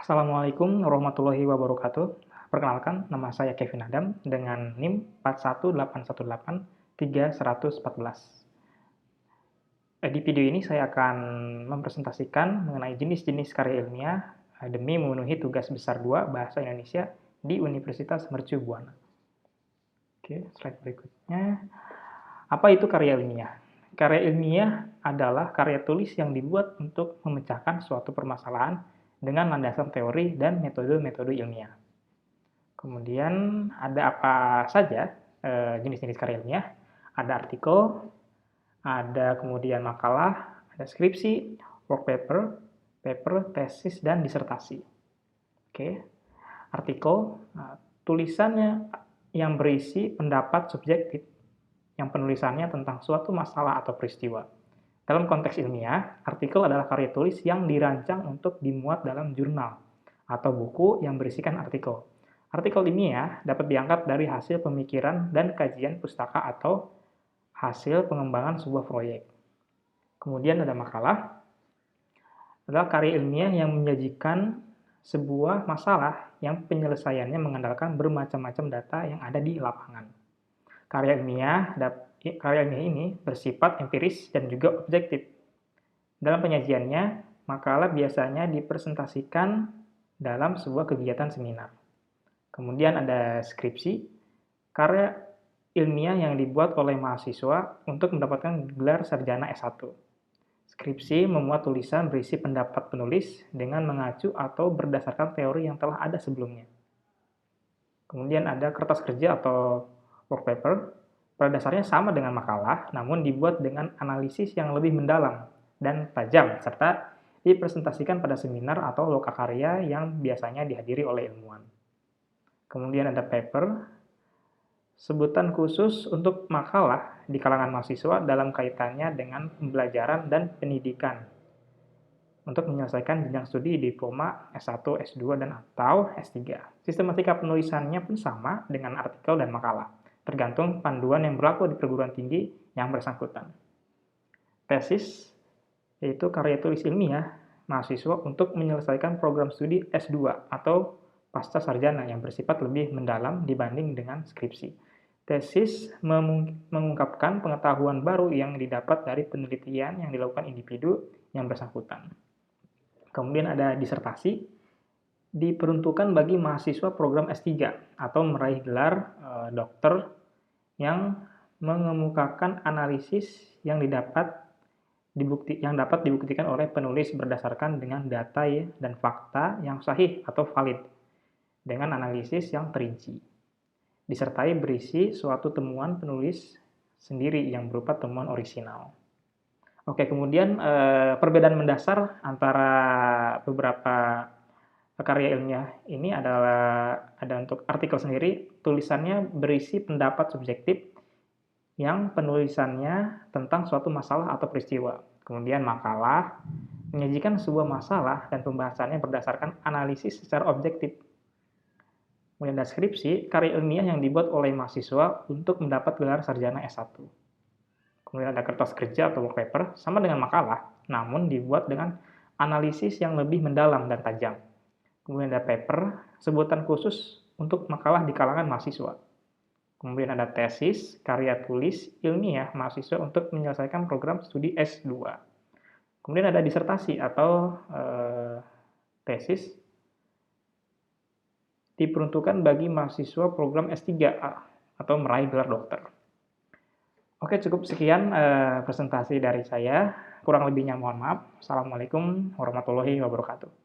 Assalamualaikum warahmatullahi wabarakatuh. Perkenalkan, nama saya Kevin Adam dengan NIM 418183114. Di video ini saya akan mempresentasikan mengenai jenis-jenis karya ilmiah demi memenuhi tugas besar 2 Bahasa Indonesia di Universitas Mercu Buana. Oke, slide berikutnya. Apa itu karya ilmiah? Karya ilmiah adalah karya tulis yang dibuat untuk memecahkan suatu permasalahan dengan landasan teori dan metode-metode ilmiah. Kemudian ada apa saja jenis-jenis karya ilmiah? Ada artikel, ada kemudian makalah, ada skripsi, work paper, tesis, dan disertasi. Oke, artikel, tulisannya yang berisi pendapat subjektif, yang penulisannya tentang suatu masalah atau peristiwa. Dalam konteks ilmiah, artikel adalah karya tulis yang dirancang untuk dimuat dalam jurnal atau buku yang berisikan artikel. Artikel ilmiah dapat diangkat dari hasil pemikiran dan kajian pustaka atau hasil pengembangan sebuah proyek. Kemudian ada makalah, adalah karya ilmiah yang menyajikan sebuah masalah yang penyelesaiannya mengandalkan bermacam-macam data yang ada di lapangan. Karya ilmiah ini bersifat empiris dan juga objektif. Dalam penyajiannya, makalah biasanya dipresentasikan dalam sebuah kegiatan seminar. Kemudian ada skripsi, karya ilmiah yang dibuat oleh mahasiswa untuk mendapatkan gelar sarjana S1. Skripsi memuat tulisan berisi pendapat penulis dengan mengacu atau berdasarkan teori yang telah ada sebelumnya. Kemudian ada kertas kerja atau work paper, pada dasarnya sama dengan makalah, namun dibuat dengan analisis yang lebih mendalam dan tajam, serta dipresentasikan pada seminar atau lokakarya yang biasanya dihadiri oleh ilmuwan. Kemudian ada paper, sebutan khusus untuk makalah di kalangan mahasiswa dalam kaitannya dengan pembelajaran dan pendidikan untuk menyelesaikan jenjang studi diploma S1, S2, dan atau S3. Sistematika penulisannya pun sama dengan artikel dan makalah, tergantung panduan yang berlaku di perguruan tinggi yang bersangkutan. Tesis, yaitu karya tulis ilmiah mahasiswa untuk menyelesaikan program studi S2 atau pasca sarjana yang bersifat lebih mendalam dibanding dengan skripsi. Tesis mengungkapkan pengetahuan baru yang didapat dari penelitian yang dilakukan individu yang bersangkutan. Kemudian ada disertasi, diperuntukkan bagi mahasiswa program S3 atau meraih gelar dokter yang mengemukakan analisis yang dapat dibuktikan oleh penulis berdasarkan dengan data dan fakta yang sahih atau valid dengan analisis yang terinci, disertai berisi suatu temuan penulis sendiri yang berupa temuan orisinal. Oke, kemudian perbedaan mendasar antara beberapa karya ilmiah ini adalah ada untuk artikel sendiri, tulisannya berisi pendapat subjektif yang penulisannya tentang suatu masalah atau peristiwa. Kemudian makalah menyajikan sebuah masalah dan pembahasannya berdasarkan analisis secara objektif. Kemudian ada skripsi, karya ilmiah yang dibuat oleh mahasiswa untuk mendapat gelar sarjana S1. Kemudian ada kertas kerja atau work paper, sama dengan makalah, namun dibuat dengan analisis yang lebih mendalam dan tajam. Kemudian ada paper, sebutan khusus untuk makalah di kalangan mahasiswa. Kemudian ada tesis, karya tulis ilmiah mahasiswa untuk menyelesaikan program studi S2. Kemudian ada disertasi atau tesis, diperuntukkan bagi mahasiswa program S3 atau meraih gelar dokter. Oke, cukup sekian presentasi dari saya. Kurang lebihnya mohon maaf. Assalamualaikum warahmatullahi wabarakatuh.